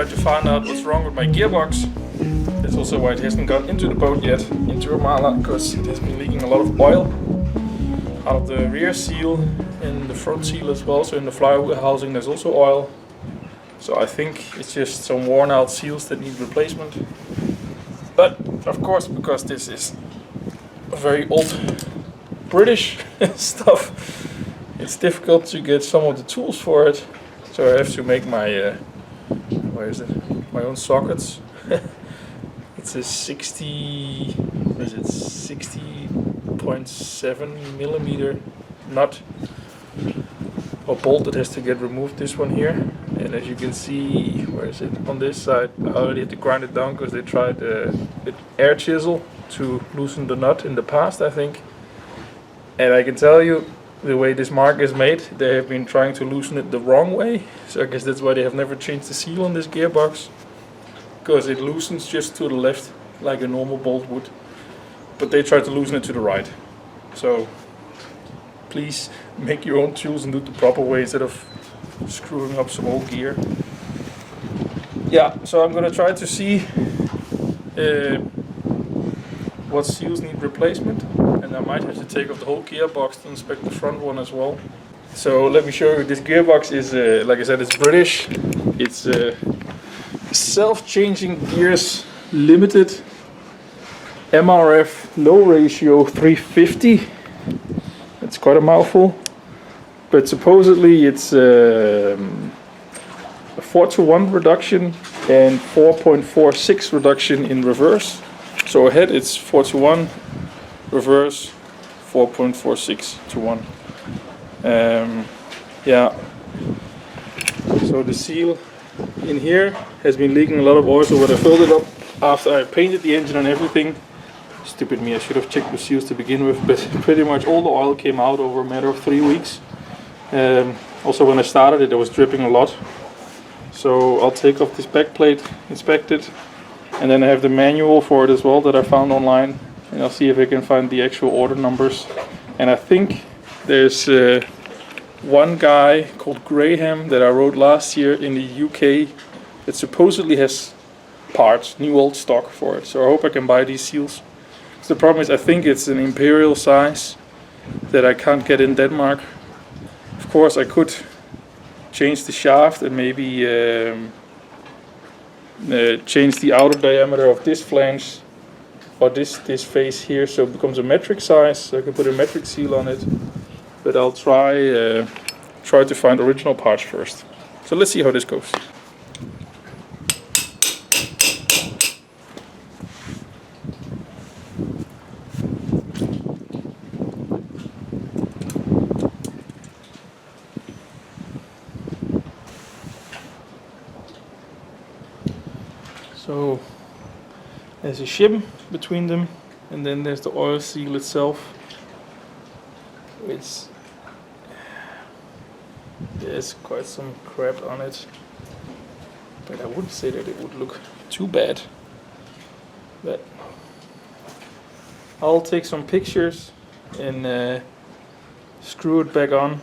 try to find out what's wrong with my gearbox. That's also why it hasn't gone into the boat yet, into Omala, because it has been leaking a lot of oil out of the rear seal and the front seal as well. So in the flywheel housing there's also oil. So I think it's just some worn out seals that need replacement. But of course, because this is very old British stuff, it's difficult to get some of the tools for it. So I have to make my my own sockets. It's a 60.7 millimeter nut or bolt that has to get removed, this one here. And as you can see, where is it, on this side, I already had to grind it down because they tried with air chisel to loosen the nut in the past, I think. And I can tell you, the way this mark is made, they have been trying to loosen it the wrong way. So I guess that's why they have never changed the seal on this gearbox, because it loosens just to the left like a normal bolt would, but they try to loosen it to the right. So please make your own tools and do it the proper way instead of screwing up some old gear. Yeah, so I'm gonna try to see what seals need replacement, and I might have to take off the whole gearbox to inspect the front one as well. So let me show you, this gearbox is, like I said, it's British. It's self-changing gears limited MRF low ratio 350. It's quite a mouthful, but supposedly it's a 4:1 reduction and 4.46 reduction in reverse. So ahead it's 4:1, reverse 4.46 to 1. Yeah, so the seal in here has been leaking a lot of oil, so when I filled it up after I painted the engine and everything, stupid me, I should have checked the seals to begin with, but pretty much all the oil came out over a matter of 3 weeks. Also when I started it was dripping a lot, so I'll take off this back plate, inspect it, and then I have the manual for it as well that I found online, and I'll see if I can find the actual order numbers. And I think there's one guy called Graham that I wrote last year in the UK that supposedly has parts, new old stock for it. So I hope I can buy these seals. So the problem is I think it's an imperial size that I can't get in Denmark. Of course I could change the shaft and maybe change the outer diameter of this flange or this face here so it becomes a metric size, so I can put a metric seal on it. But I'll try to find original parts first. So let's see how this goes. So there's a shim between them, and then there's the oil seal itself, which there's quite some crap on it, but I wouldn't say that it would look too bad. But I'll take some pictures and screw it back on.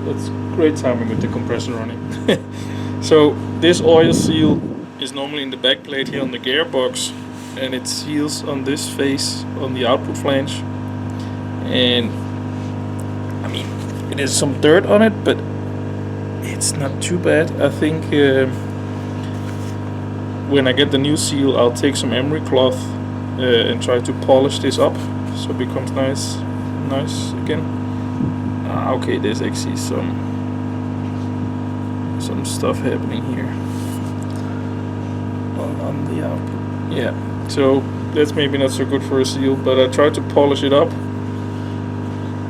That's great timing with the compressor running. So this oil seal is normally in the back plate here on the gearbox, and it seals on this face on the output flange. And I mean, it has some dirt on it, but it's not too bad. I think when I get the new seal, I'll take some emery cloth and try to polish this up so it becomes nice again. Okay, there's actually some stuff happening here on the output. Yeah, so that's maybe not so good for a seal, but I tried to polish it up,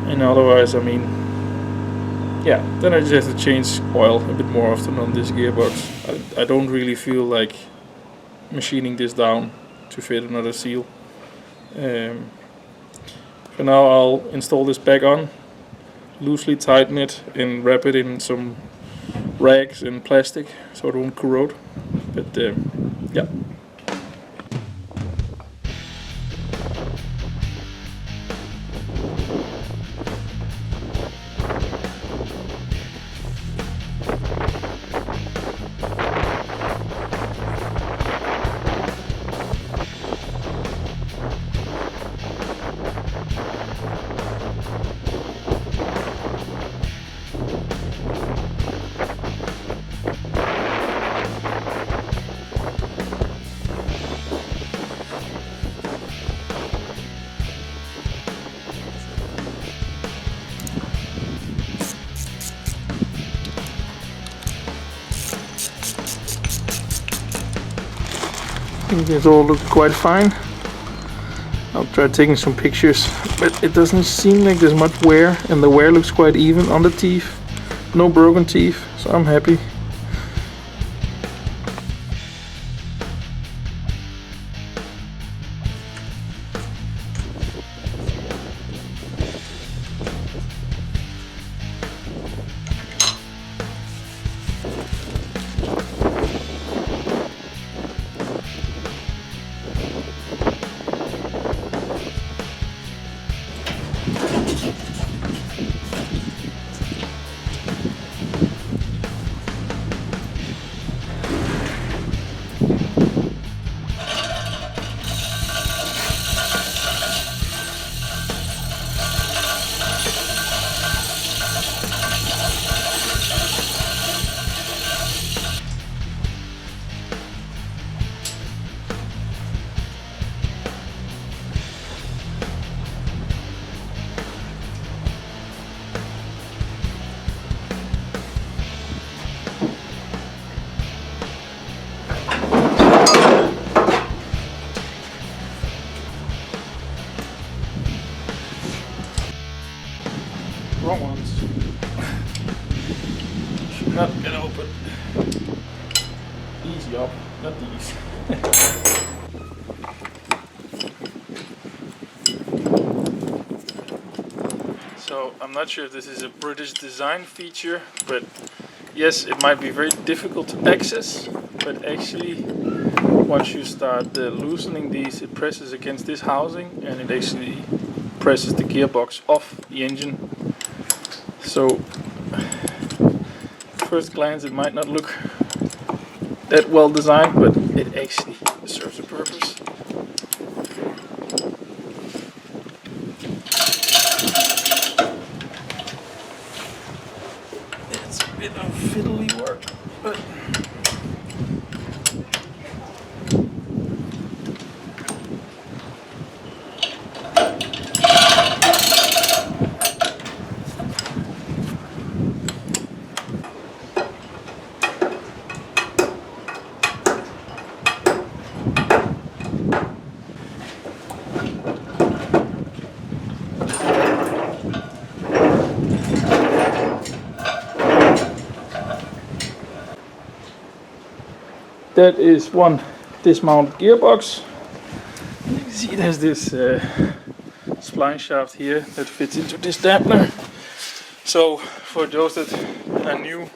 and otherwise, I mean, yeah, then I just have to change oil a bit more often on this gearbox. I don't really feel like machining this down to fit another seal. For now I'll install this back on, loosely tighten it and wrap it in some rags and plastic so it won't corrode. But Yep. I think it all looks quite fine. I'll try taking some pictures, but it doesn't seem like there's much wear, and the wear looks quite even on the teeth. No broken teeth, so I'm happy. Wrong ones. Should not get open. Easy up, not these. So I'm not sure if this is a British design feature, but yes, it might be very difficult to access, but actually once you start loosening these, it presses against this housing and it actually presses the gearbox off the engine. So first glance it might not look that well designed, but it actually serves a purpose. It's a bit of fiddly work, but that is one dismounted gearbox. You can see it has this spline shaft here that fits into this dampener. So for those that are new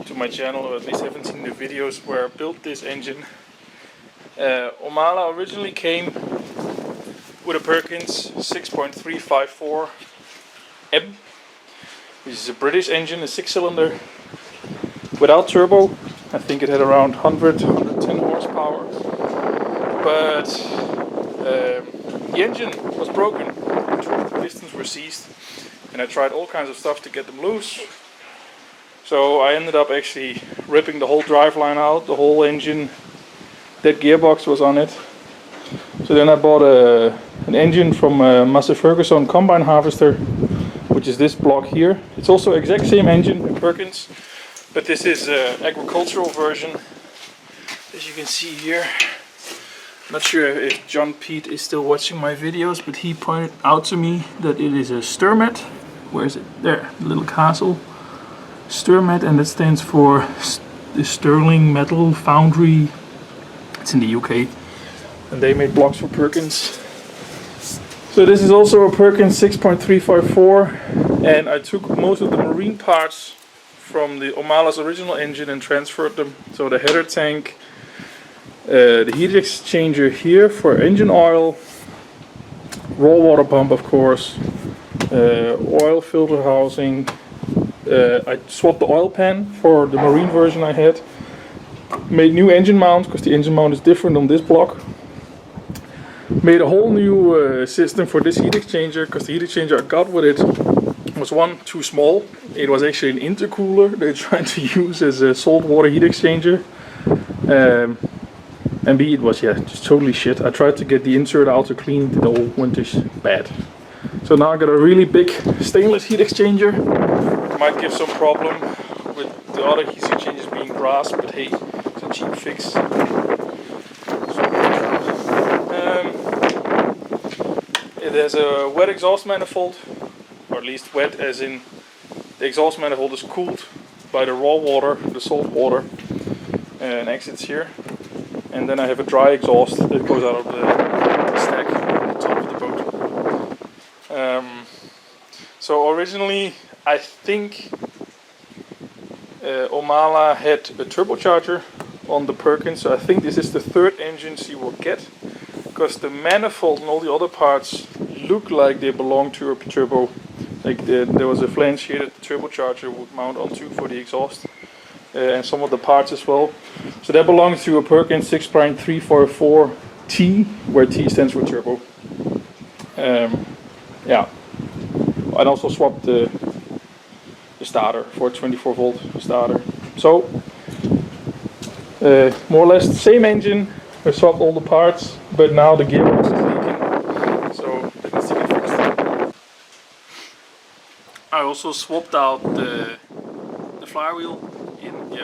to my channel, or at least haven't seen the videos where I built this engine, Omala originally came with a Perkins 6.354 Ep, which is a British engine, a 6-cylinder without turbo. I think it had around 110 horsepower, but the engine was broken, the pistons were seized, and I tried all kinds of stuff to get them loose. So I ended up actually ripping the whole driveline out, the whole engine, that gearbox was on it. So then I bought an engine from Massey Ferguson combine harvester, which is this block here. It's also exact same engine in Perkins, but this is an agricultural version, as you can see here. I'm not sure if John Pete is still watching my videos, but he pointed out to me that it is a Sturmet. Where is it? There, little castle. Sturmet, and that stands for the Sterling Metal Foundry. It's in the UK, and they made blocks for Perkins. So this is also a Perkins 6.354, and I took most of the marine parts from the Omala's original engine and transferred them. So the header tank, The heat exchanger here for engine oil, raw water pump of course, oil filter housing. I swapped the oil pan for the marine version I had. Made new engine mount because the engine mount is different on this block. Made a whole new system for this heat exchanger because the heat exchanger I got with it was one, too small. It was actually an intercooler they're trying to use as a salt water heat exchanger. And B, it was just totally shit. I tried to get the insert out to clean it, it all went just bad. So now I got a really big stainless heat exchanger. Might give some problem with the other heat exchangers being brass, but hey, it's a cheap fix. It has a wet exhaust manifold, or at least wet as in the exhaust manifold is cooled by the raw water, the salt water, and exits here. And then I have a dry exhaust that goes out of the stack on the top of the boat. So originally I think Omala had a turbocharger on the Perkins, so I think this is the third engine she will get, because the manifold and all the other parts look like they belong to a turbo. Like there was a flange here that the turbocharger would mount onto for the exhaust, and some of the parts as well. So that belongs to a Perkins 6.344T, where T stands for turbo. Yeah, and also swapped the starter for a 24 volt starter. So more or less the same engine. I swapped all the parts, but now the gearbox is leaking, so that needs to get fixed. I also swapped out the flywheel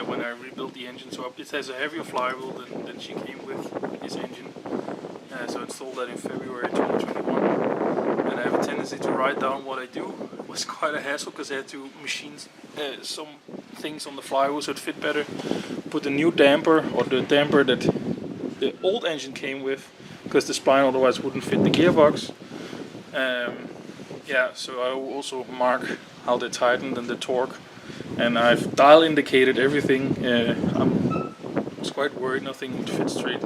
when I rebuilt the engine, so it has a heavier flywheel than she came with this engine. So I installed that in February 2021, and I have a tendency to write down what I do. It was quite a hassle because I had to machine some things on the flywheel so it fit better. Put a new damper, or the damper that the old engine came with, because the spline otherwise wouldn't fit the gearbox. So I will also mark how they tightened and the torque. And I've dial indicated everything. I was quite worried nothing would fit straight.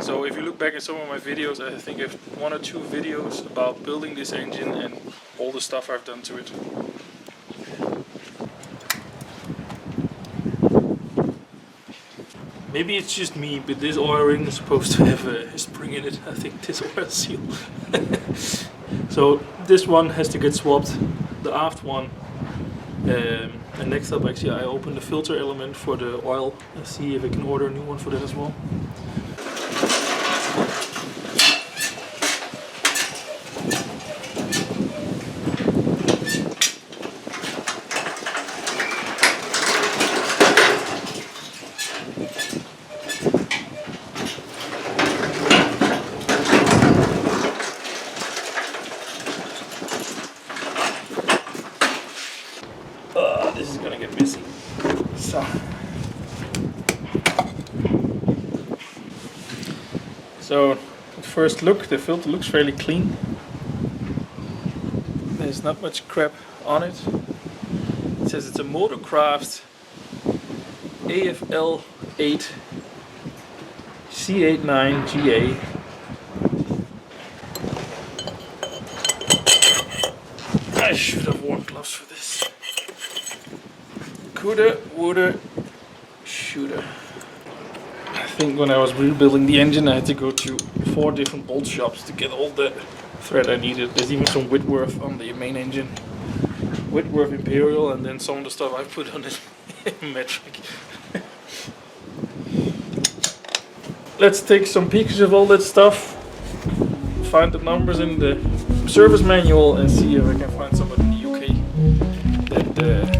So if you look back at some of my videos, I think I have 1 or 2 videos about building this engine and all the stuff I've done to it. Maybe it's just me, but this oil ring is supposed to have a spring in it. I think this oil seal. So this one has to get swapped, the aft one. And next up, actually, I open the filter element for the oil and see if I can order a new one for that as well. This is gonna get messy. So at first look, the filter looks fairly clean. There's not much crap on it. It says it's a Motorcraft AFL8 C89GA. I should have worn gloves for this. Coulda, woulda, shoulda. I think when I was rebuilding the engine, I had to go to 4 different bolt shops to get all the thread I needed. There's even some Whitworth on the main engine. Whitworth Imperial, and then some of the stuff I put on it metric. Let's take some pictures of all that stuff, find the numbers in the service manual, and see if I can find somebody in the UK that